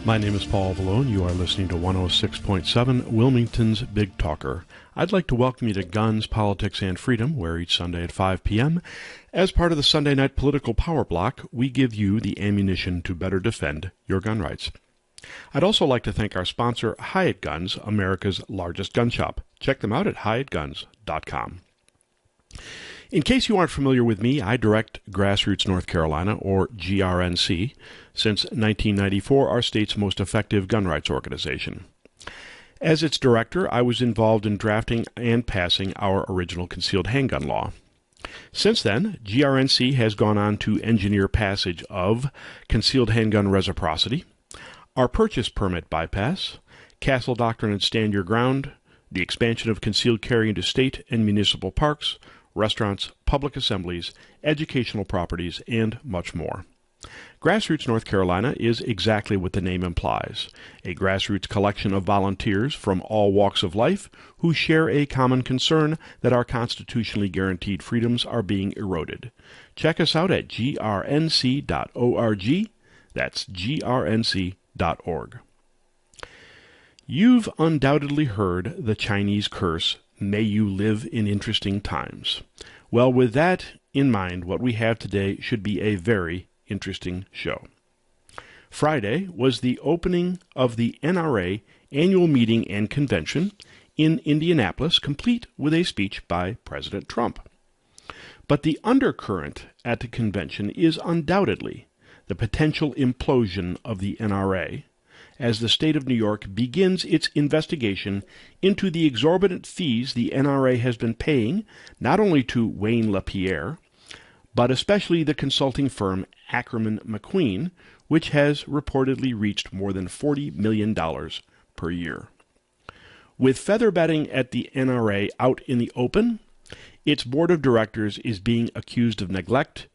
My name is Paul Vallone. You are listening to 106.7 Wilmington's Big Talker. I'd like to welcome you to Guns, Politics, and Freedom, where each Sunday at 5 p.m., as part of the Sunday Night Political Power Block, we give you the ammunition to better defend your gun rights. I'd also like to thank our sponsor, Hyatt Guns, America's largest gun shop. Check them out at hyattguns.com. In case you aren't familiar with me, I direct Grassroots North Carolina, or GRNC, since 1994, our state's most effective gun rights organization. As its director, I was involved in drafting and passing our original concealed handgun law. Since then, GRNC has gone on to engineer passage of concealed handgun reciprocity, our purchase permit bypass, castle doctrine and stand your ground, the expansion of concealed carry into state and municipal parks, restaurants, public assemblies, educational properties, and much more. Grassroots North Carolina is exactly what the name implies, a grassroots collection of volunteers from all walks of life who share a common concern that our constitutionally guaranteed freedoms are being eroded. Check us out at grnc.org. That's grnc.org. You've undoubtedly heard the Chinese curse, "May you live in interesting times." Well, with that in mind, what we have today should be a very interesting show. Friday was the opening of the NRA annual meeting and convention in Indianapolis, complete with a speech by President Trump. But the undercurrent at the convention is undoubtedly the potential implosion of the NRA, as the state of New York begins its investigation into the exorbitant fees the NRA has been paying not only to Wayne LaPierre, but especially the consulting firm Ackerman McQueen, which has reportedly reached more than $40 million per year. With feather bedding at the NRA out in the open, its board of directors is being accused of neglect,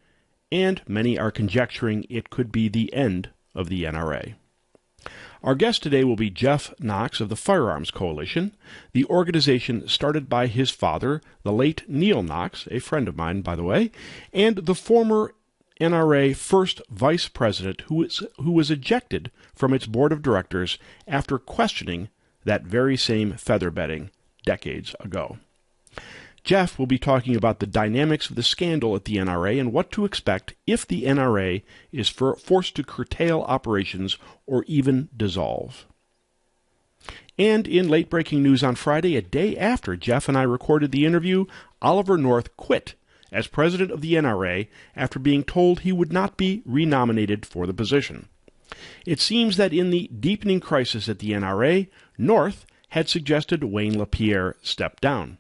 and many are conjecturing it could be the end of the NRA. Our guest today will be Jeff Knox of the Firearms Coalition, the organization started by his father, the late Neil Knox, a friend of mine, by the way, and the former NRA first vice president who was ejected from its board of directors after questioning that very same feather bedding decades ago. Jeff will be talking about the dynamics of the scandal at the NRA and what to expect if the NRA is forced to curtail operations or even dissolve. And in late-breaking news on Friday, a day after Jeff and I recorded the interview, Oliver North quit as president of the NRA after being told he would not be renominated for the position. It seems that in the deepening crisis at the NRA, North had suggested Wayne LaPierre step down.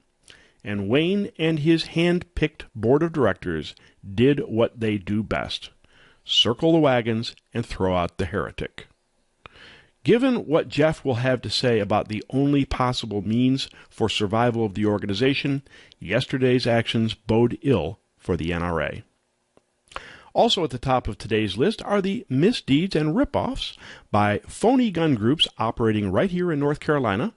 And Wayne and his hand-picked board of directors did what they do best: circle the wagons and throw out the heretic. Given what Jeff will have to say about the only possible means for survival of the organization, yesterday's actions bode ill for the NRA. Also at the top of today's list are the misdeeds and ripoffs by phony gun groups operating right here in North Carolina,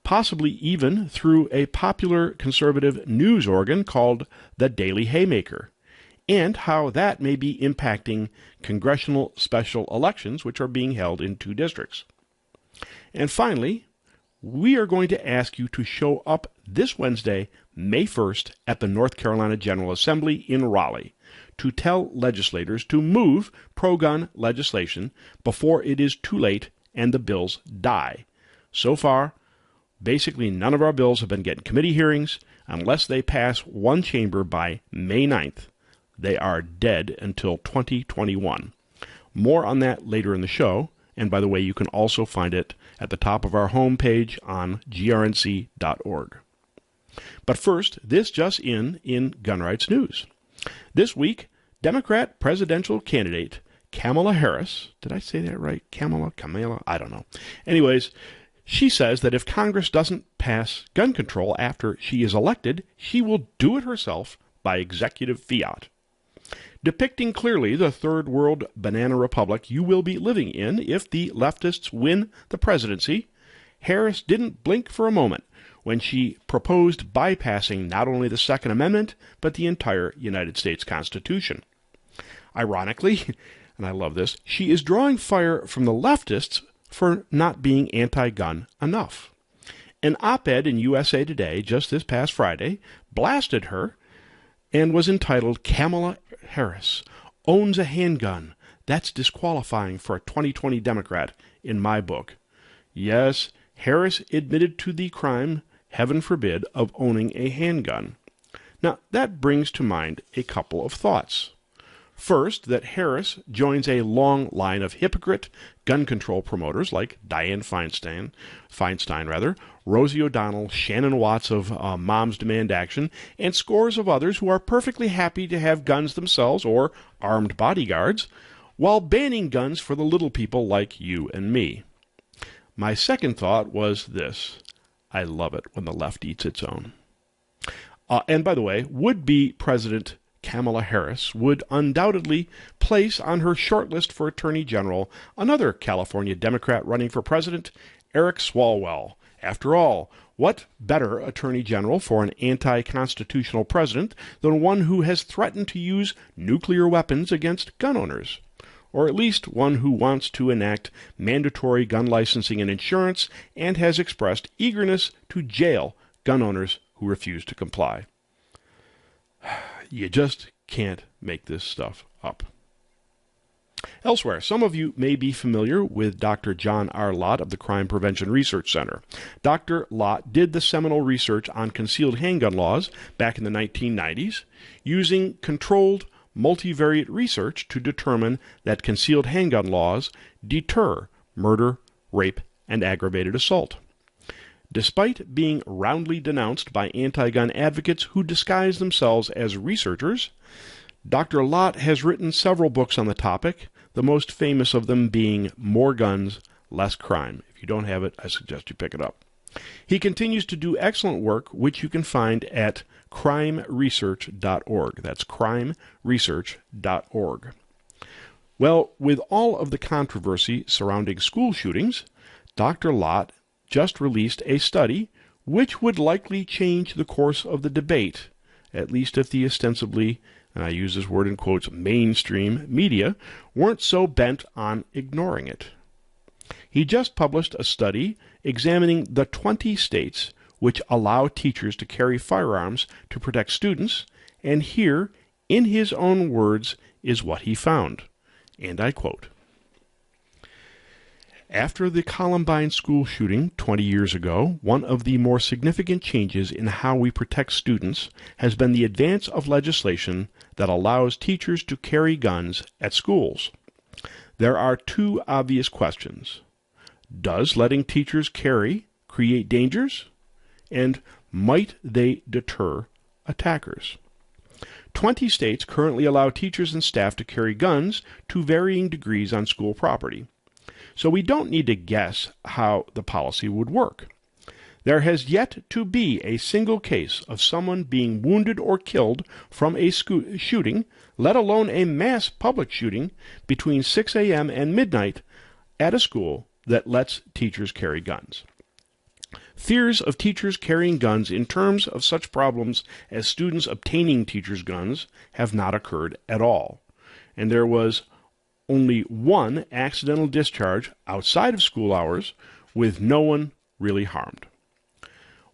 possibly even through a popular conservative news organ called the Daily Haymaker, and how that may be impacting congressional special elections, which are being held in 2 districts. And finally, we are going to ask you to show up this Wednesday, May 1st, at the North Carolina General Assembly in Raleigh to tell legislators to move pro-gun legislation before it is too late and the bills die. So far, basically none of our bills have been getting committee hearings. Unless they pass one chamber by May 9th, they are dead until 2021. More on that later in the show. And by the way, you can also find it at the top of our homepage on grnc.org. But first, this just in gun rights news. This week, Democrat presidential candidate Kamala Harris, did I say that right? Kamala, I don't know. Anyways, she says that if Congress doesn't pass gun control after she is elected, she will do it herself by executive fiat. Depicting clearly the third world banana republic you will be living in if the leftists win the presidency, Harris didn't blink for a moment when she proposed bypassing not only the Second Amendment, but the entire United States Constitution. Ironically, and I love this, she is drawing fire from the leftists for not being anti-gun enough. An op-ed in USA Today just this past Friday blasted her and was entitled "Kamala Harris Owns a Handgun. That's Disqualifying for a 2020 Democrat in my book." Yes, Harris admitted to the crime, heaven forbid, of owning a handgun. Now, that brings to mind a couple of thoughts. First, that Harris joins a long line of hypocrite gun control promoters like Dianne Feinstein, Rosie O'Donnell, Shannon Watts of Moms Demand Action, and scores of others who are perfectly happy to have guns themselves or armed bodyguards, while banning guns for the little people like you and me. My second thought was this: I love it when the left eats its own. And by the way, would-be President Kamala Harris would undoubtedly place on her shortlist for Attorney General another California Democrat running for president, Eric Swalwell. After all, what better Attorney General for an anti-constitutional president than one who has threatened to use nuclear weapons against gun owners? Or at least one who wants to enact mandatory gun licensing and insurance and has expressed eagerness to jail gun owners who refuse to comply. You just can't make this stuff up. Elsewhere, some of you may be familiar with Dr. John R. Lott of the Crime Prevention Research Center. Dr. Lott did the seminal research on concealed handgun laws back in the 1990s, using controlled multivariate research to determine that concealed handgun laws deter murder, rape, and aggravated assault. Despite being roundly denounced by anti-gun advocates who disguise themselves as researchers, Dr. Lott has written several books on the topic, the most famous of them being More Guns, Less Crime. If you don't have it, I suggest you pick it up. He continues to do excellent work, which you can find at crimeresearch.org. That's crimeresearch.org. Well, with all of the controversy surrounding school shootings, Dr. Lott just released a study which would likely change the course of the debate, at least if the ostensibly, and I use this word in quotes, mainstream media weren't so bent on ignoring it. He just published a study examining the 20 states which allow teachers to carry firearms to protect students, and here, in his own words, is what he found. And I quote, "After the Columbine school shooting 20 years ago, one of the more significant changes in how we protect students has been the advance of legislation that allows teachers to carry guns at schools. There are two obvious questions. Does letting teachers carry create dangers? And might they deter attackers? 20 states currently allow teachers and staff to carry guns to varying degrees on school property. So we don't need to guess how the policy would work. There has yet to be a single case of someone being wounded or killed from a shooting, let alone a mass public shooting, between 6 a.m. and midnight at a school that lets teachers carry guns. Fears of teachers carrying guns in terms of such problems as students obtaining teachers' guns have not occurred at all. And there was only one accidental discharge outside of school hours with no one really harmed.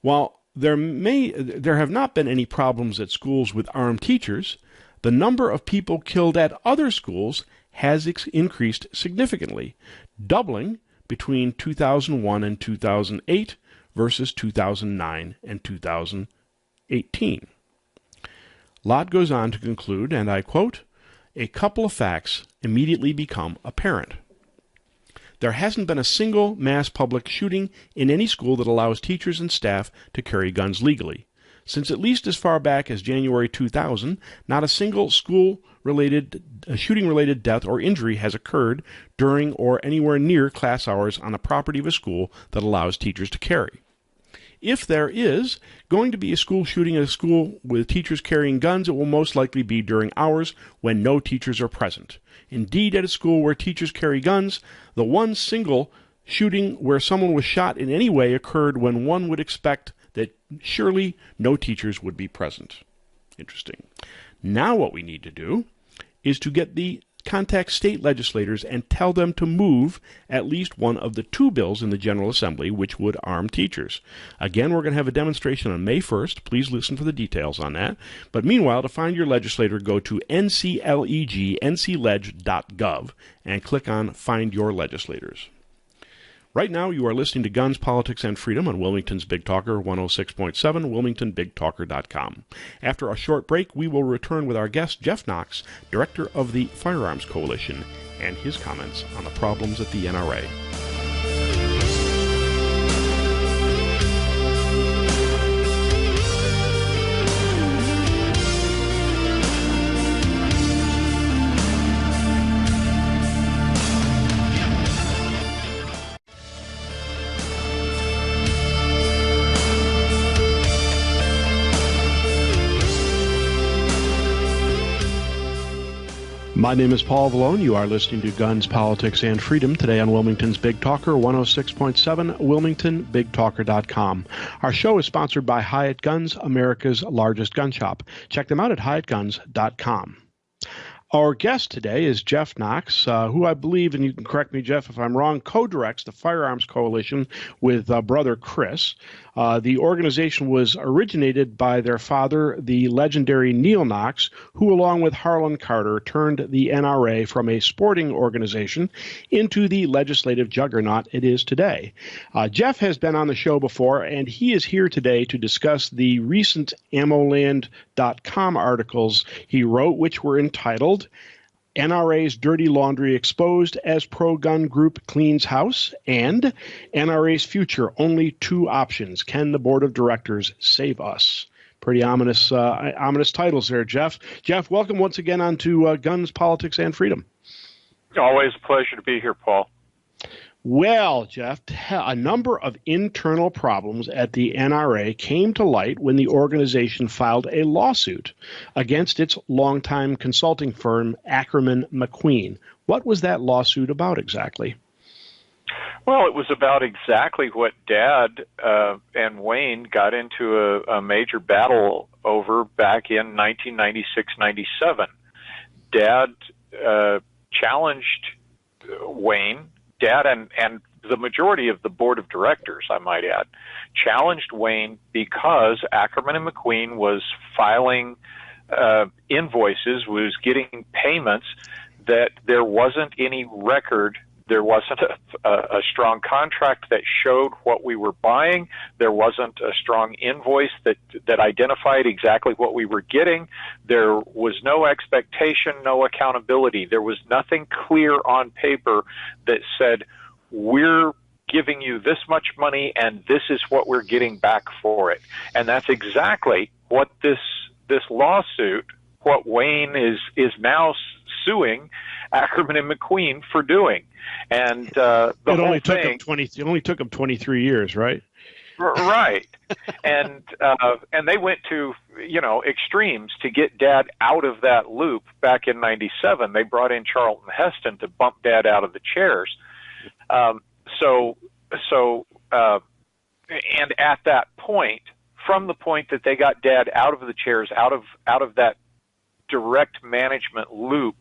While there have not been any problems at schools with armed teachers, the number of people killed at other schools has increased significantly, doubling between 2001 and 2008 versus 2009 and 2018. Lott goes on to conclude, and I quote, "A couple of facts immediately become apparent. There hasn't been a single mass public shooting in any school that allows teachers and staff to carry guns legally. Since at least as far back as January 2000, not a single shooting-related death or injury has occurred during or anywhere near class hours on the property of a school that allows teachers to carry. If there is going to be a school shooting at a school with teachers carrying guns, it will most likely be during hours when no teachers are present. Indeed, at a school where teachers carry guns, the one single shooting where someone was shot in any way occurred when one would expect that surely no teachers would be present." Interesting. Now what we need to do is to get the contact state legislators and tell them to move at least one of the 2 bills in the General Assembly which would arm teachers. Again, we're going to have a demonstration on May 1st. Please listen for the details on that. But meanwhile, to find your legislator, go to ncleg.gov and click on Find Your Legislators. Right now, you are listening to Guns, Politics, and Freedom on Wilmington's Big Talker 106.7, wilmingtonbigtalker.com. After a short break, we will return with our guest, Jeff Knox, director of the Firearms Coalition, and his comments on the problems at the NRA. My name is Paul Vallone. You are listening to Guns, Politics, and Freedom today on Wilmington's Big Talker 106.7, wilmingtonbigtalker.com. Our show is sponsored by Hyatt Guns, America's largest gun shop. Check them out at hyattguns.com. Our guest today is Jeff Knox, who I believe, and you can correct me, Jeff, if I'm wrong, co-directs the Firearms Coalition with brother Chris. The organization was originated by their father, the legendary Neil Knox, who, along with Harlan Carter, turned the NRA from a sporting organization into the legislative juggernaut it is today. Jeff has been on the show before, and he is here today to discuss the recent AmmoLand.com articles he wrote, which were entitled NRA's Dirty Laundry Exposed as Pro-Gun Group Cleans House, and NRA's Future, Only 2 Options. Can the Board of Directors Save Us? Pretty ominous titles there, Jeff. Jeff, welcome once again onto Guns, Politics, and Freedom. Always a pleasure to be here, Paul. Well, Jeff, a number of internal problems at the NRA came to light when the organization filed a lawsuit against its longtime consulting firm, Ackerman McQueen. What was that lawsuit about exactly? Well, it was about exactly what Dad and Wayne got into a major battle over back in 1996-97. Dad challenged Wayne. Dad and the majority of the board of directors, I might add, challenged Wayne because Ackerman and McQueen was filing invoices, was getting payments that there wasn't any record. There wasn't a strong contract that showed what we were buying. There wasn't a strong invoice that identified exactly what we were getting. There was no expectation, no accountability. There was nothing clear on paper that said, we're giving you this much money and this is what we're getting back for it. And that's exactly what this lawsuit, what Wayne is now suing Ackerman and McQueen for doing. And it only took them 23 years, right? Right. And they went to, extremes to get Dad out of that loop back in 97. They brought in Charlton Heston to bump Dad out of the chairs. And at that point, from the point that they got Dad out of the chairs, out of that direct management loop,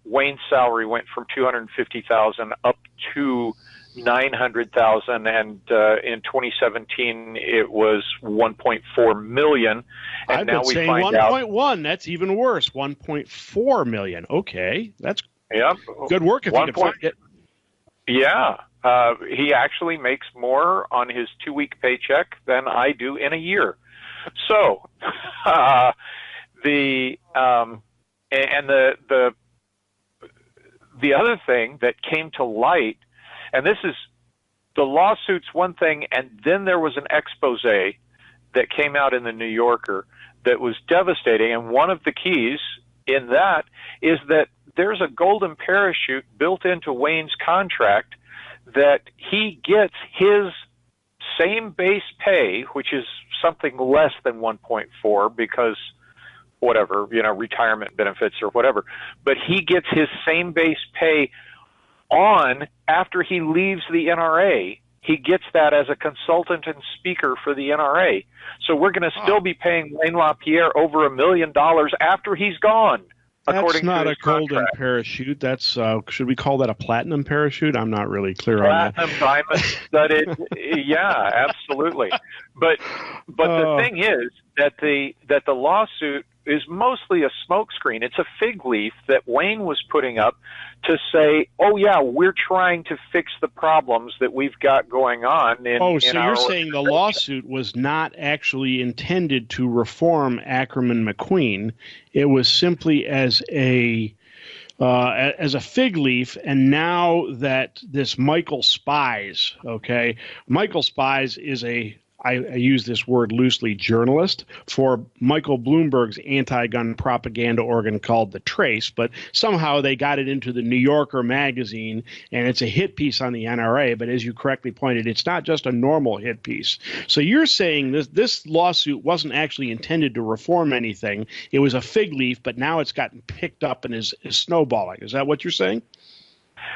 Wayne's salary went from $250,000 up to $900,000, and in 2017 it was $1.4 million. And I've now been we saying find 1.1. That's even worse. 1.4 million. Okay, that's good work if you can find it. Yeah, he actually makes more on his 2-week paycheck than I do in a year. So the other thing that came to light, and this is the lawsuit's one thing, and then there was an expose that came out in the New Yorker that was devastating. And one of the keys in that is that there's a golden parachute built into Wayne's contract that he gets his same base pay, which is something less than 1.4 because whatever, retirement benefits or whatever, but he gets his same base pay on after he leaves the NRA. He gets that as a consultant and speaker for the NRA. So we're going to still be paying Wayne LaPierre over $1 million after he's gone. That's according to not his a golden contract. parachute. That's should we call that a platinum parachute? I'm not really clear on that. Platinum, diamond studded. Yeah, absolutely. But the Uh, thing is that the lawsuit is mostly a smokescreen. It's a fig leaf that Wayne was putting up to say, "Oh yeah, we're trying to fix the problems that we've got going on in so our you're saying the organization." lawsuit was not actually intended to reform Ackerman McQueen. It was simply as a fig leaf. And now that this Michael Spies, okay, Michael Spies is I use this word loosely, journalist for Michael Bloomberg's anti-gun propaganda organ called The Trace, but somehow they got it into the New Yorker magazine, and it's a hit piece on the NRA. But as you correctly pointed, it's not just a normal hit piece. So you're saying this lawsuit wasn't actually intended to reform anything. It was a fig leaf, but now it's gotten picked up and is snowballing. Is that what you're saying?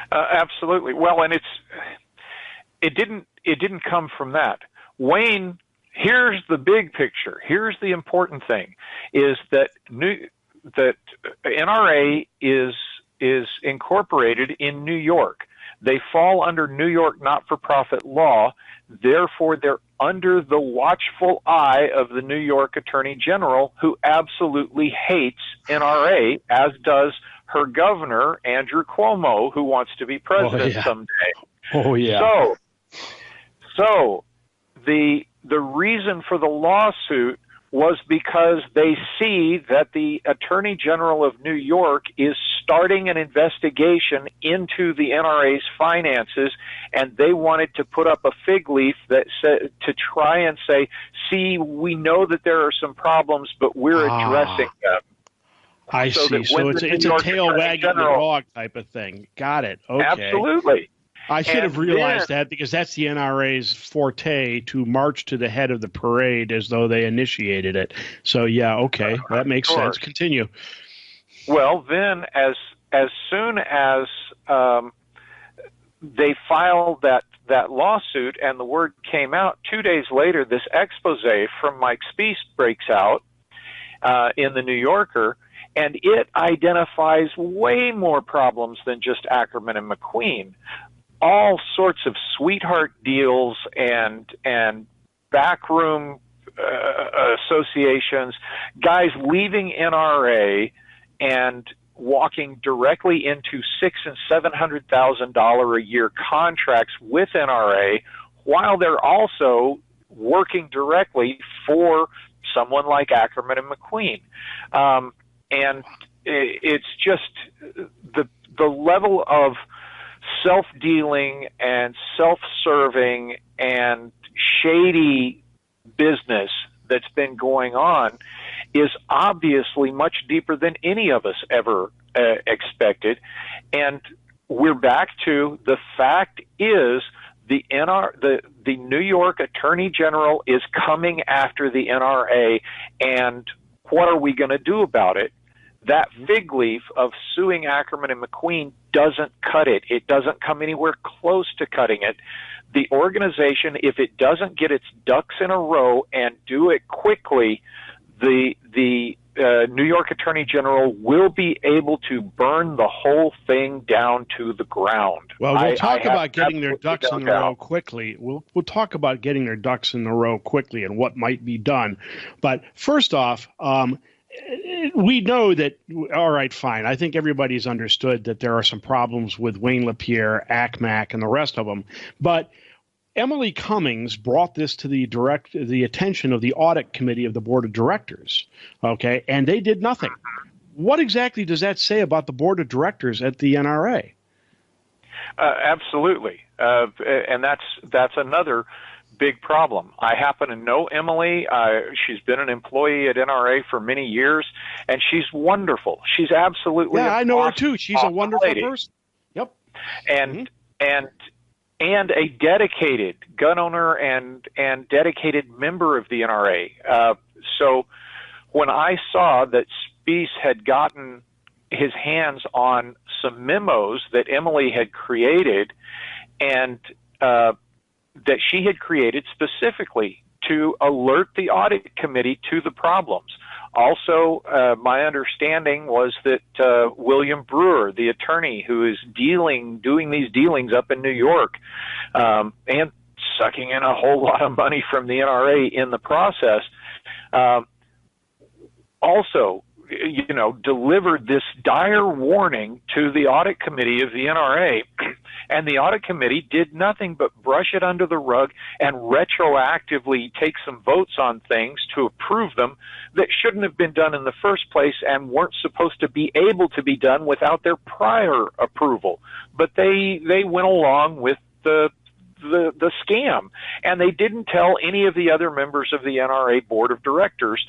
Absolutely. Well, and it didn't come from that. Wayne, here's the big picture. Here's the important thing: is that NRA is incorporated in New York. They fall under New York not-for-profit law. Therefore, they're under the watchful eye of the New York Attorney General, who absolutely hates NRA, as does her governor, Andrew Cuomo, who wants to be president someday. Oh, yeah. So the reason for the lawsuit was because they see that the Attorney General of New York is starting an investigation into the NRA's finances, and they wanted to put up a fig leaf that said, to try and say, see, we know that there are some problems, but we're addressing them. I see. So it's a tail wagging the dog type of thing. Got it. Okay. Absolutely. I should have realized that, because that's the NRA's forte, to march to the head of the parade as though they initiated it. So, yeah, okay. That makes sense. Continue. Well, then, as soon as they filed that lawsuit and the word came out, 2 days later, this expose from Mike Spies breaks out in the New Yorker, and it identifies way more problems than just Ackerman and McQueen. All sorts of sweetheart deals and backroom associations, guys leaving NRA and walking directly into $600,000 and $700,000 a year contracts with NRA, while they're also working directly for someone like Ackerman and McQueen. And it's just the level of self-dealing and self-serving and shady business that's been going on is obviously much deeper than any of us ever expected. And we're back to the fact is the New York Attorney General is coming after the NRA, and what are we going to do about it? That fig leaf of suing Ackerman and McQueen doesn't cut it. It doesn't come anywhere close to cutting it. The organization, if it doesn't get its ducks in a row and do it quickly, the New York Attorney General will be able to burn the whole thing down to the ground. Well, we'll talk about getting their ducks in a row quickly. We'll talk about getting their ducks in a row quickly and what might be done. But first off, we know that, all right, fine. I think everybody's understood that there are some problems with Wayne LaPierre, ACMAC, and the rest of them. But Emily Cummings brought this to the attention of the audit committee of the board of directors, okay, and they did nothing. What exactly does that say about the board of directors at the NRA? Absolutely, and that's another big problem. I happen to know Emily. She's been an employee at NRA for many years, and she's wonderful. She's absolutely I know awesome, her too. She's a wonderful person. Yep. And a dedicated gun owner and dedicated member of the NRA. So when I saw that Spies had gotten his hands on some memos that Emily had created, and that she had created specifically to alert the audit committee to the problems. Also, my understanding was that William Brewer, the attorney who is doing these dealings up in New York, and sucking in a whole lot of money from the NRA in the process, also, delivered this dire warning to the audit committee of the NRA, and the audit committee did nothing but brush it under the rug and retroactively take some votes on things to approve them that shouldn't have been done in the first place and weren't supposed to be able to be done without their prior approval. But they went along with the scam, and they didn't tell any of the other members of the NRA board of directors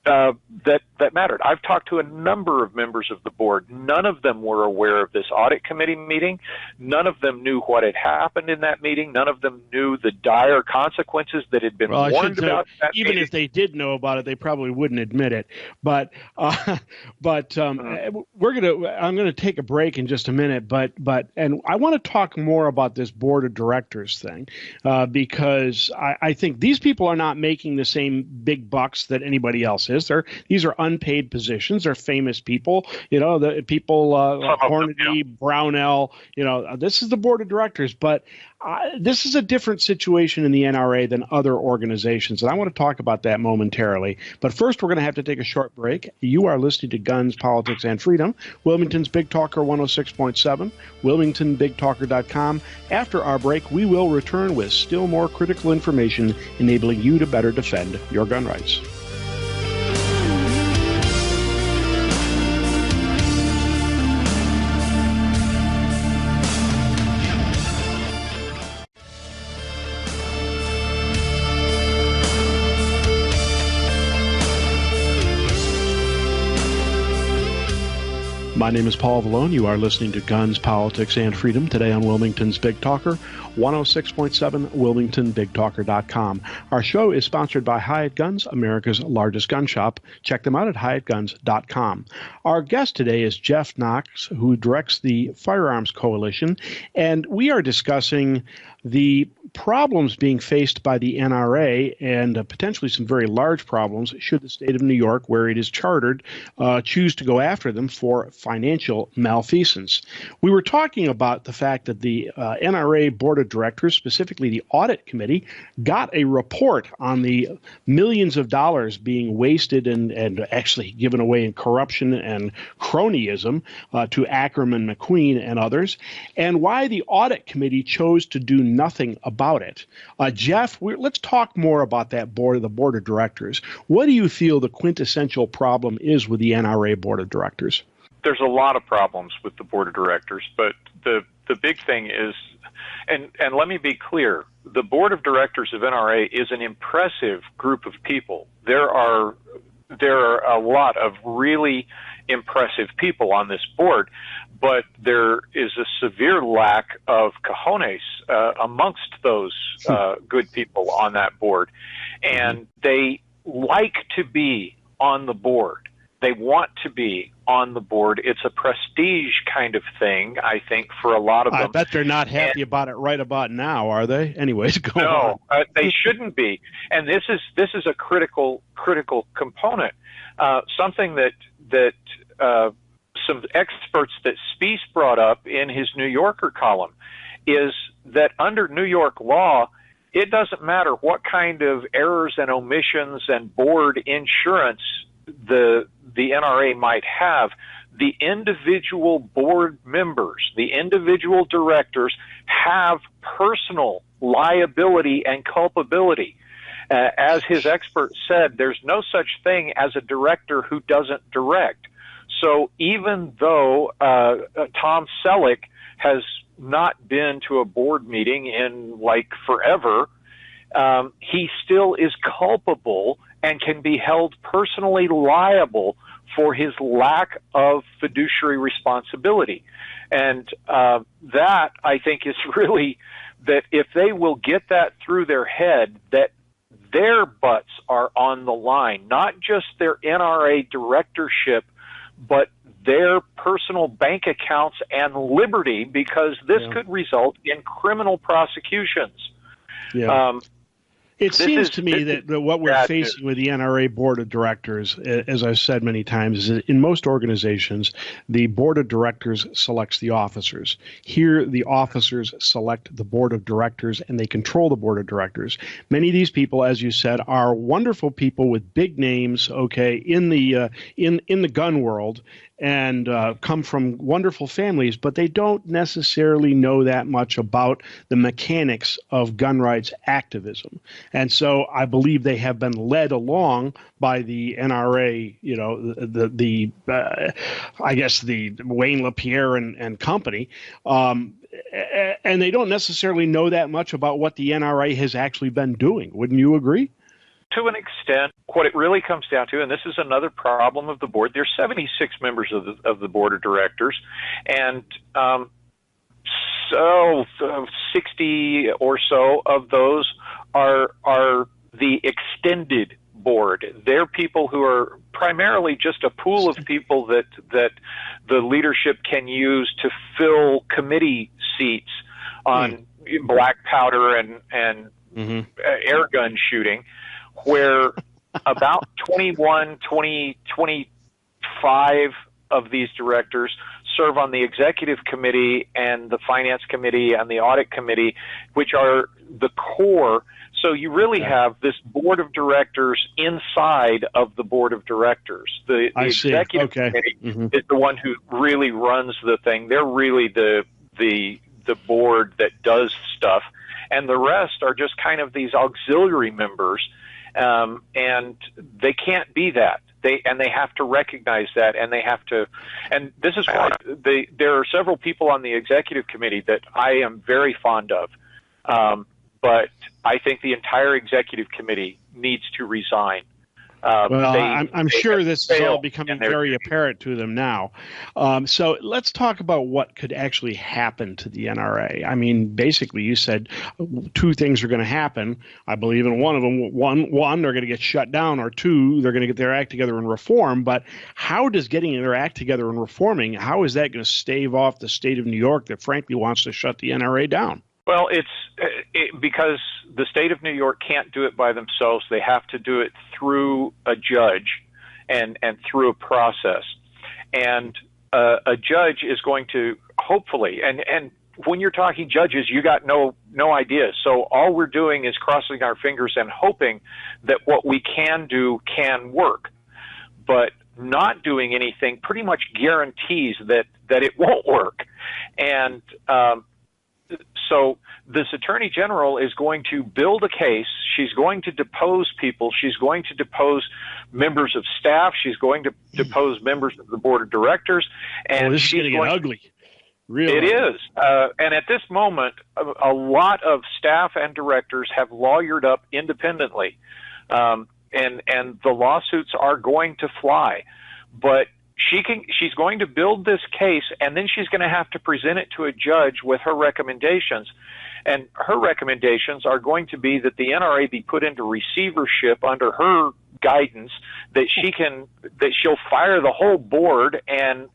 that mattered. I've talked to a number of members of the board. None of them were aware of this audit committee meeting. None of them knew what had happened in that meeting. None of them knew the dire consequences that had been warned about. Even if they did know about it, they probably wouldn't admit it. But I'm gonna take a break in just a minute. But I want to talk more about this board of directors thing because I think these people are not making the same big bucks that anybody else is. These are unpaid positions. They're famous people. The people Hornady, Brownell. This is the board of directors, but this is a different situation in the NRA than other organizations, and I want to talk about that momentarily. But first, we're going to have to take a short break. You are listening to Guns, Politics, and Freedom, Wilmington's Big Talker 106.7, WilmingtonBigTalker.com. After our break, we will return with still more critical information enabling you to better defend your gun rights. My name is Paul Vallone. You are listening to Guns, Politics, and Freedom today on Wilmington's Big Talker, 106.7, WilmingtonBigTalker.com. Our show is sponsored by Hyatt Guns, America's largest gun shop. Check them out at HyattGuns.com. Our guest today is Jeff Knox, who directs the Firearms Coalition, and we are discussing the problems being faced by the NRA and potentially some very large problems should the state of New York, where it is chartered, choose to go after them for financial malfeasance. We were talking about the fact that the NRA Board of Directors, specifically the Audit Committee, got a report on the millions of dollars being wasted and actually given away in corruption and cronyism to Ackerman, McQueen, and others, and why the Audit Committee chose to do nothing about it. Jeff, let's talk more about that the Board of Directors. What do you feel the quintessential problem is with the NRA Board of Directors? There's a lot of problems with the Board of Directors, but the big thing is, and let me be clear, the Board of Directors of NRA is an impressive group of people. There are a lot of really impressive people on this board, but there is a severe lack of cojones amongst those good people on that board. And they like to be on the board. They want to be on the board. It's a prestige kind of thing, I think, for a lot of them. I bet they're not happy about it right about now, are they? Anyways, go on. No, they shouldn't be. And this is a critical component. Something that some experts that Spies brought up in his New Yorker column is that under New York law, it doesn't matter what kind of errors and omissions and board insurance the NRA might have, the individual board members, the individual directors have personal liability and culpability. As his expert said, there's no such thing as a director who doesn't direct. So even though Tom Selleck has not been to a board meeting in forever, he still is culpable and can be held personally liable for his lack of fiduciary responsibility. And that, I think, is really that if they will get that through their head, that their butts are on the line, not just their NRA directorship, but their personal bank accounts and liberty, because this could result in criminal prosecutions. Yeah. It seems to me that what we're facing with the NRA board of directors, as I've said many times, is that in most organizations, the board of directors selects the officers. Here, the officers select the board of directors, and they control the board of directors. Many of these people, as you said, are wonderful people with big names, okay, in the gun world, and come from wonderful families, but they don't necessarily know that much about the mechanics of gun rights activism. And so I believe they have been led along by the NRA, I guess the Wayne LaPierre and company, and they don't necessarily know that much about what the NRA has actually been doing. Wouldn't you agree? To an extent, what it really comes down to, and this is another problem of the board, there's 76 members of the board of directors, and so 60 or so of those are the extended board. They're people who are primarily just a pool of people that the leadership can use to fill committee seats on black powder and air gun shooting, where about 25 of these directors serve on the executive committee and the finance committee and the audit committee, which are the core. So you really have this board of directors inside of the board of directors. The executive committee is the one who really runs the thing. They're really the board that does stuff. And the rest are just kind of these auxiliary members. And they can't be that. They have to recognize that, and they have to. And this is why there are several people on the executive committee that I am very fond of, but I think the entire executive committee needs to resign. I'm sure this is all becoming very apparent to them now. So let's talk about what could actually happen to the NRA. I mean, basically, you said two things are going to happen. I believe in one of them. One, they're going to get shut down, or two, they're going to get their act together and reform. But how does getting their act together and reforming, how is that going to stave off the state of New York that frankly wants to shut the NRA down? Well, it's because the state of New York can't do it by themselves. They have to do it through a judge and through a process. And a judge is going to hopefully, and when you're talking judges, you got no idea. So all we're doing is crossing our fingers and hoping that what we can do can work. But not doing anything pretty much guarantees that it won't work. And so this attorney general is going to build a case. She's going to depose people. She's going to depose members of staff. She's going to depose members of the board of directors. And this is going to get ugly. Really? It is. And at this moment, a lot of staff and directors have lawyered up independently. And the lawsuits are going to fly. But she's going to build this case, and then she's going to have to present it to a judge with her recommendations. And her recommendations are going to be that the NRA be put into receivership under her guidance, that she'll fire the whole board and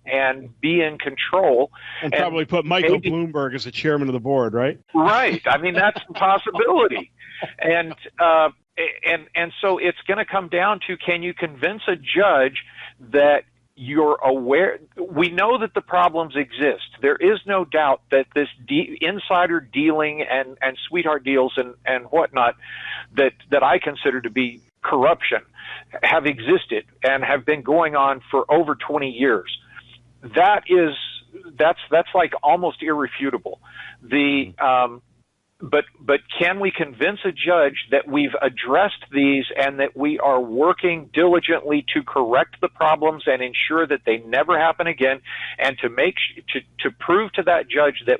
be in control. And probably put Michael Bloomberg as the chairman of the board, right? Right. I mean, that's a possibility. And so it's going to come down to, can you convince a judge that you're aware? We know that the problems exist. There is no doubt that this insider dealing and sweetheart deals and whatnot that I consider to be corruption have existed and have been going on for over 20 years. That's like almost irrefutable. But can we convince a judge that we've addressed these and that we are working diligently to correct the problems and ensure that they never happen again, and to prove to that judge that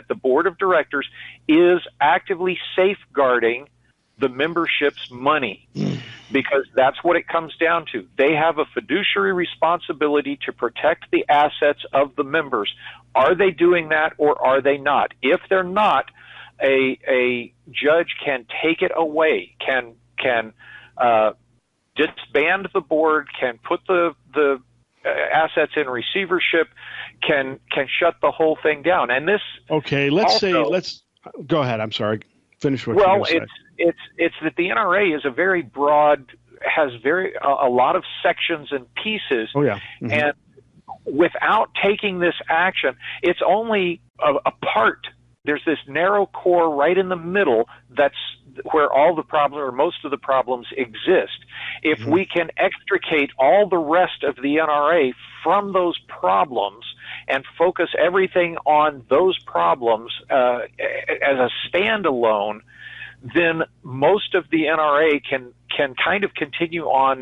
the board of directors is actively safeguarding the membership's money, because that's what it comes down to. They have a fiduciary responsibility to protect the assets of the members. Are they doing that, or are they not? If they're not, a judge can take it away, can disband the board, can put the assets in receivership, can shut the whole thing down. And this let's go ahead. I'm sorry. Finish what you were saying. it's that the NRA is a very broad, has a lot of sections and pieces. Oh yeah. Mm-hmm. And without taking this action, it's only a part. There's this narrow core right in the middle that's where all the problems, or most of the problems, exist. If we can extricate all the rest of the NRA from those problems and focus everything on those problems as a standalone, then most of the NRA can kind of continue on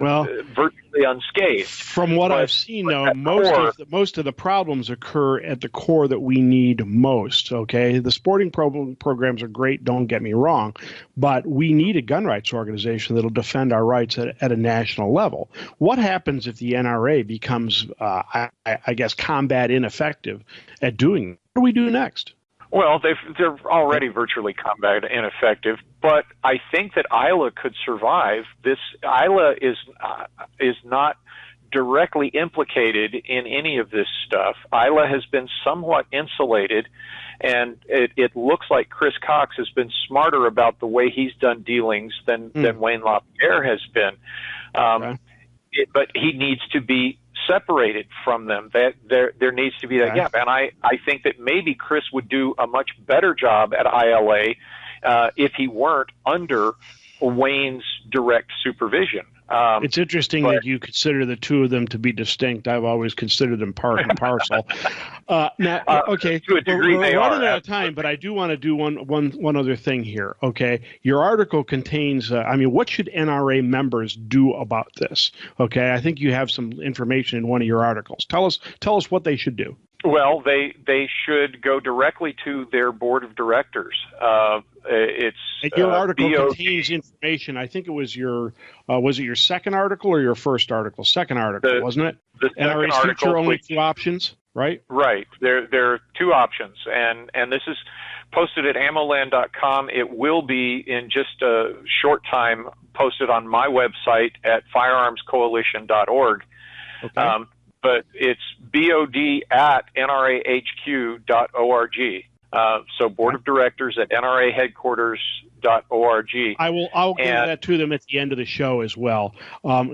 virtually unscathed. From what I've seen, though, most of the problems occur at the core that we need most. Okay, the sporting programs are great. Don't get me wrong, but we need a gun rights organization that'll defend our rights at a national level. What happens if the NRA becomes, I guess, combat ineffective at doing that? What do we do next? Well, they're already virtually combat ineffective, but I think that ILA could survive. This ILA is not directly implicated in any of this stuff. ILA has been somewhat insulated, and it looks like Chris Cox has been smarter about the way he's done dealings than Wayne LaPierre has been. But he needs to be separated from them. That there needs to be that gap, and I think that maybe Chris would do a much better job at ILA if he weren't under Wayne's direct supervision. It's interesting that you consider the two of them to be distinct. I've always considered them part and parcel. Now, okay, to a degree we're running out of time, but I do want to do one other thing here. Okay, your article contains. What should NRA members do about this? Okay, I think you have some information in one of your articles. Tell us what they should do. Well, they should go directly to their board of directors. Your article contains information. I think it was was it your second article or your first article? Second article, wasn't it? The NRA's article, future only two options, right? Right. There are two options, and this is posted at ammoland.com. It will be in just a short time posted on my website at firearmscoalition.org. Okay. But it's BOD at NRAHQ.org. So board of directors at NRA headquarters.org. I'll give that to them at the end of the show as well.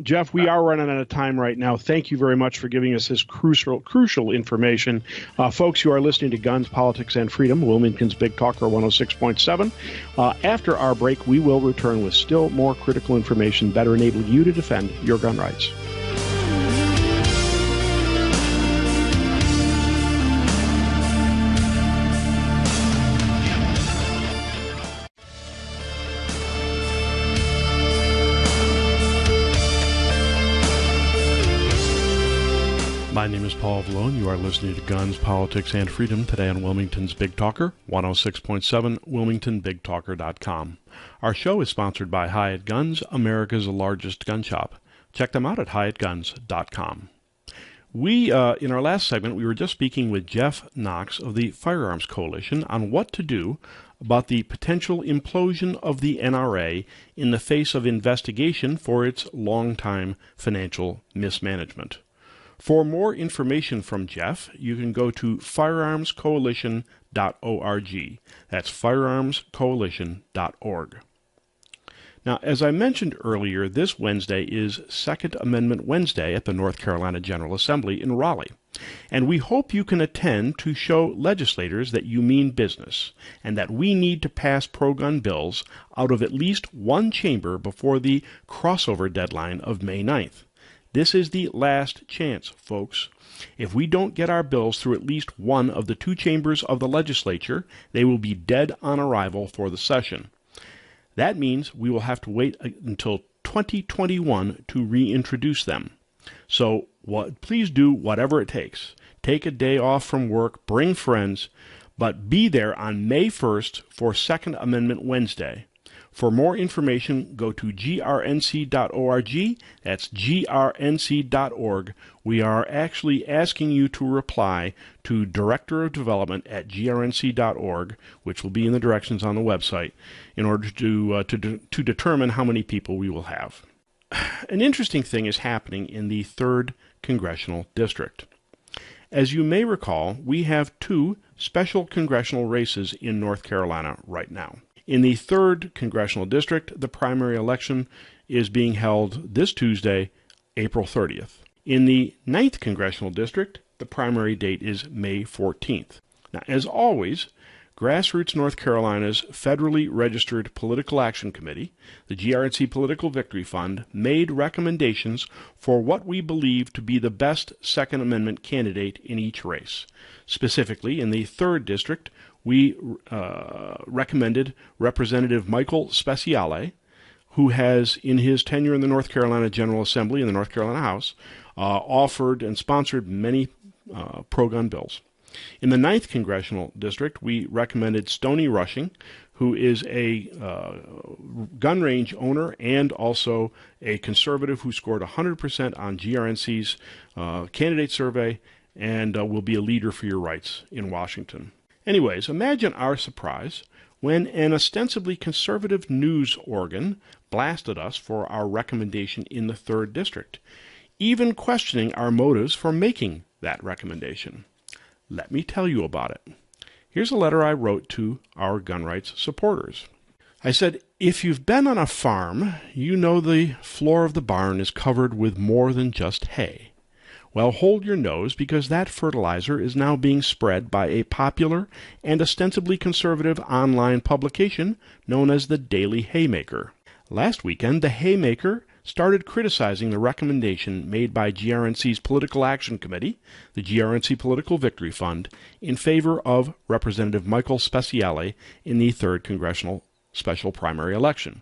Jeff, we are running out of time right now. Thank you very much for giving us this crucial information. Folks, you are listening to Guns, Politics, and Freedom, Wilmington's Big Talker 106.7. After our break, we will return with still more critical information better enabling you to defend your gun rights. My name is Paul Vallone. You are listening to Guns, Politics, and Freedom today on Wilmington's Big Talker, 106.7, WilmingtonBigTalker.com. Our show is sponsored by Hyatt Guns, America's largest gun shop. Check them out at HyattGuns.com. In our last segment, we were just speaking with Jeff Knox of the Firearms Coalition on what to do about the potential implosion of the NRA in the face of investigation for its longtime financial mismanagement. For more information from Jeff, you can go to firearmscoalition.org. That's firearmscoalition.org. Now, as I mentioned earlier, this Wednesday is Second Amendment Wednesday at the North Carolina General Assembly in Raleigh, and we hope you can attend to show legislators that you mean business and that we need to pass pro-gun bills out of at least one chamber before the crossover deadline of May 9th. This is the last chance, folks. If we don't get our bills through at least one of the two chambers of the legislature, they will be dead on arrival for the session. That means we will have to wait until 2021 to reintroduce them. So please do whatever it takes. Take a day off from work, bring friends, but be there on May 1st for Second Amendment Wednesday. For more information, go to grnc.org. That's grnc.org. We are actually asking you to reply to Director of Development at grnc.org, which will be in the directions on the website, in order to determine how many people we will have. An interesting thing is happening in the 3rd Congressional District. As you may recall, we have two special congressional races in North Carolina right now. In the 3rd Congressional District, the primary election is being held this Tuesday, April 30th. In the 9th Congressional District, the primary date is May 14th. Now, as always, Grassroots North Carolina's federally registered Political Action Committee, the GRNC Political Victory Fund, made recommendations for what we believe to be the best Second Amendment candidate in each race. Specifically, in the 3rd District, we recommended Representative Michael Speciale, who has, in his tenure in the North Carolina General Assembly and the North Carolina House, offered and sponsored many pro-gun bills. In the 9th Congressional District, we recommended Stoney Rushing, who is a gun range owner and also a conservative who scored 100% on GRNC's candidate survey and will be a leader for your rights in Washington. Anyways, imagine our surprise when an ostensibly conservative news organ blasted us for our recommendation in the 3rd District, even questioning our motives for making that recommendation. Let me tell you about it. Here's a letter I wrote to our gun rights supporters. I said, if you've been on a farm, you know the floor of the barn is covered with more than just hay. Well, hold your nose, because that fertilizer is now being spread by a popular and ostensibly conservative online publication known as the Daily Haymaker. Last weekend, the Haymaker started criticizing the recommendation made by GRNC's Political Action Committee, the GRNC Political Victory Fund, in favor of Representative Michael Speciale in the 3rd Congressional Special Primary Election.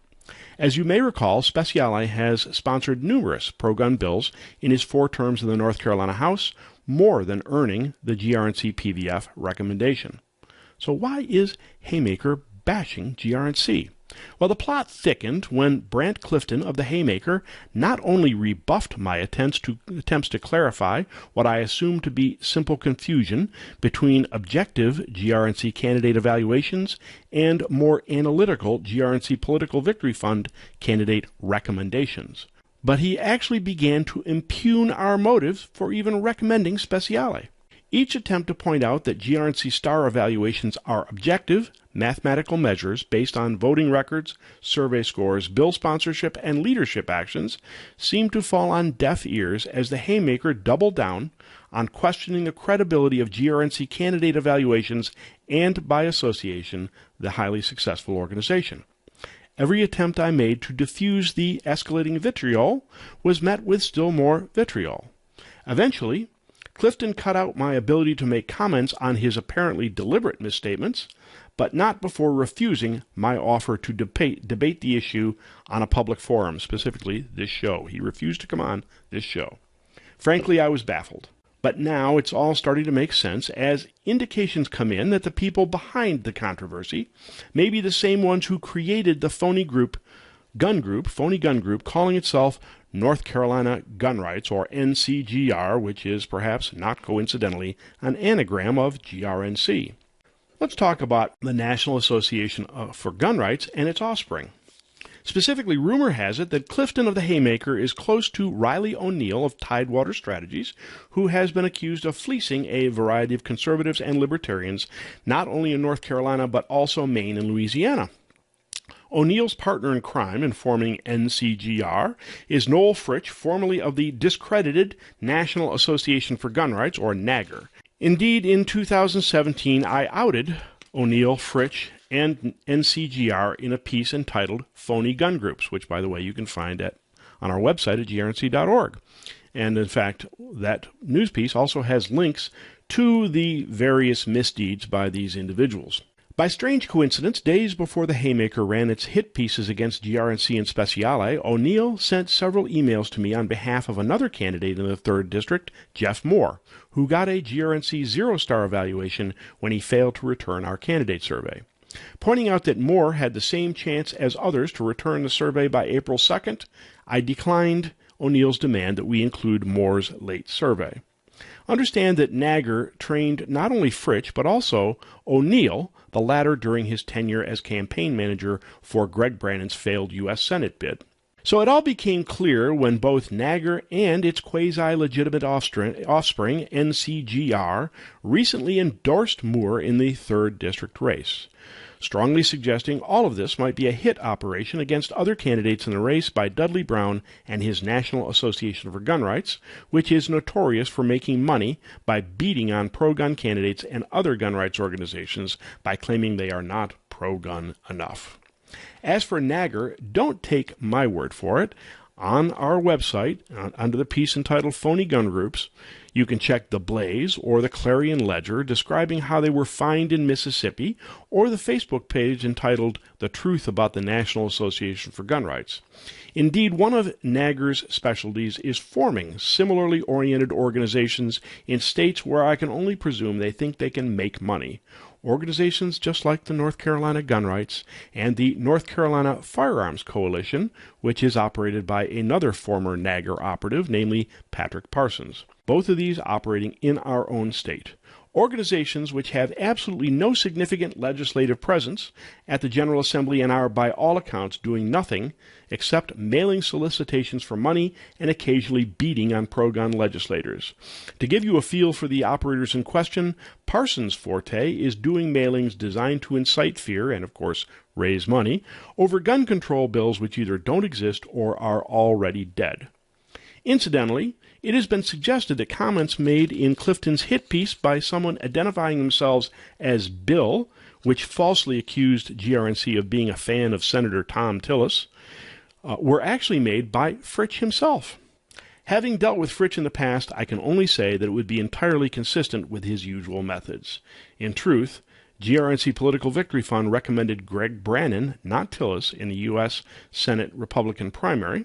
As you may recall, Speciale has sponsored numerous pro-gun bills in his 4 terms in the North Carolina House, more than earning the GRNC PVF recommendation. So why is Haymaker bashing GRNC? Well, the plot thickened when Brant Clifton of the Haymaker not only rebuffed my attempts to clarify what I assumed to be simple confusion between objective GRNC candidate evaluations and more analytical GRNC Political Victory Fund candidate recommendations, but he actually began to impugn our motives for even recommending Speciale. Each attempt to point out that GRNC star evaluations are objective, mathematical measures based on voting records, survey scores, bill sponsorship, and leadership actions seemed to fall on deaf ears as the Haymaker doubled down on questioning the credibility of GRNC candidate evaluations and, by association, the highly successful organization. Every attempt I made to diffuse the escalating vitriol was met with still more vitriol. Eventually, Clifton cut out my ability to make comments on his apparently deliberate misstatements, but not before refusing my offer to debate the issue on a public forum, specifically this show. He refused to come on this show. Frankly, I was baffled. But now it's all starting to make sense as indications come in that the people behind the controversy may be the same ones who created the phony gun group calling itself North Carolina Gun Rights, or NCGR, which is perhaps not coincidentally an anagram of GRNC. Let's talk about the National Association for Gun Rights and its offspring. Specifically, rumor has it that Clifton of the Haymaker is close to Riley O'Neill of Tidewater Strategies, who has been accused of fleecing a variety of conservatives and libertarians, not only in North Carolina but also Maine and Louisiana. O'Neill's partner in crime in forming NCGR is Noel Fritch, formerly of the discredited National Association for Gun Rights, or NAGR. Indeed, in 2017, I outed O'Neill, Fritch, and NCGR in a piece entitled Phony Gun Groups, which, by the way, you can find on our website at grnc.org. And, in fact, that news piece also has links to the various misdeeds by these individuals. By strange coincidence, days before the Haymaker ran its hit pieces against GRNC and Speciale, O'Neill sent several emails to me on behalf of another candidate in the 3rd District, Jeff Moore, who got a GRNC 0-star evaluation when he failed to return our candidate survey. Pointing out that Moore had the same chance as others to return the survey by April 2nd, I declined O'Neill's demand that we include Moore's late survey. Understand that NAGR trained not only Fritch but also O'Neill, the latter during his tenure as campaign manager for Greg Brannon's failed U.S. Senate bid. So it all became clear when both NAGR and its quasi-legitimate offspring, NCGR, recently endorsed Moore in the 3rd District race. strongly suggesting all of this might be a hit operation against other candidates in the race by Dudley Brown and his National Association for Gun Rights, which is notorious for making money by beating on pro-gun candidates and other gun rights organizations by claiming they are not pro-gun enough. As for NAGR, don't take my word for it. On our website, under the piece entitled Phony Gun Groups, you can check the Blaze or the Clarion Ledger describing how they were fined in Mississippi, or the Facebook page entitled The Truth About the National Association for Gun Rights. Indeed, one of NAGR's specialties is forming similarly oriented organizations in states where I can only presume they think they can make money. Organizations just like the North Carolina Gun Rights and the North Carolina Firearms Coalition, which is operated by another former NAGR operative, namely Patrick Parsons. Both of these operating in our own state. Organizations which have absolutely no significant legislative presence at the General Assembly and are, by all accounts, doing nothing except mailing solicitations for money and occasionally beating on pro-gun legislators. To give you a feel for the operators in question, Parsons' forte is doing mailings designed to incite fear and, of course, raise money over gun control bills which either don't exist or are already dead. Incidentally, it has been suggested that comments made in Clifton's hit piece by someone identifying themselves as Bill, which falsely accused GRNC of being a fan of Senator Thom Tillis, were actually made by Fritsch himself. Having dealt with Fritsch in the past, I can only say that it would be entirely consistent with his usual methods. In truth, GRNC Political Victory Fund recommended Greg Brannon, not Tillis, in the U.S. Senate Republican primary,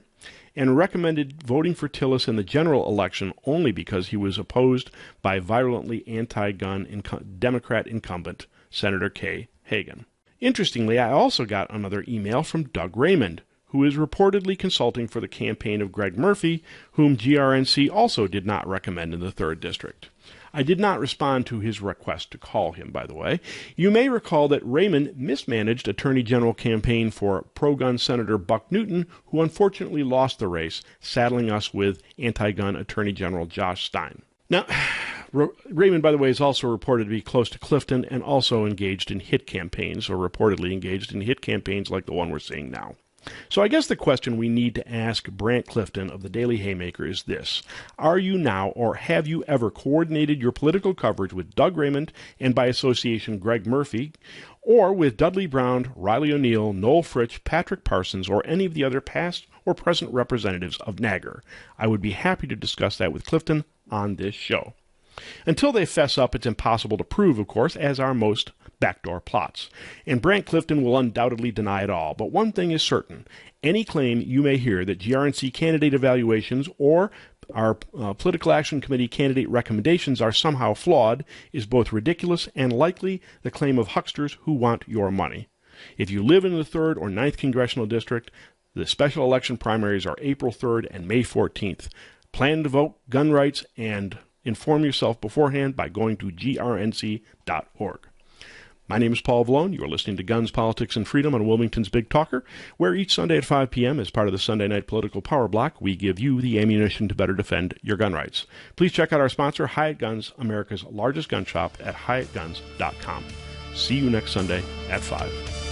and recommended voting for Tillis in the general election only because he was opposed by virulently anti-gun Democrat incumbent Senator Kay Hagan. Interestingly, I also got another email from Doug Raymond, who is reportedly consulting for the campaign of Greg Murphy, whom GRNC also did not recommend in the 3rd District. I did not respond to his request to call him, by the way. You may recall that Raymond mismanaged Attorney General campaign for pro-gun Senator Buck Newton, who unfortunately lost the race, saddling us with anti-gun Attorney General Josh Stein. Now, Raymond, by the way, is also reported to be close to Clifton and also engaged in hit campaigns, or reportedly engaged in hit campaigns like the one we're seeing now. So I guess the question we need to ask Brant Clifton of the Daily Haymaker is this. Are you now, or have you ever coordinated your political coverage with Doug Raymond and by association Greg Murphy, or with Dudley Brown, Riley O'Neill, Noel Fritsch, Patrick Parsons, or any of the other past or present representatives of NAGR? I would be happy to discuss that with Clifton on this show. Until they fess up, it's impossible to prove, of course, as are most backdoor plots. And Brant Clifton will undoubtedly deny it all. But one thing is certain. Any claim you may hear that GRNC candidate evaluations or our Political Action Committee candidate recommendations are somehow flawed is both ridiculous and likely the claim of hucksters who want your money. If you live in the 3rd or 9th Congressional District, the special election primaries are April 3rd and May 14th. Plan to vote gun rights and inform yourself beforehand by going to grnc.org. My name is Paul Vallone. You are listening to Guns, Politics, and Freedom on Wilmington's Big Talker, where each Sunday at 5 p.m. as part of the Sunday Night Political Power Block, we give you the ammunition to better defend your gun rights. Please check out our sponsor, Hyatt Guns, America's largest gun shop, at hyattguns.com. See you next Sunday at 5.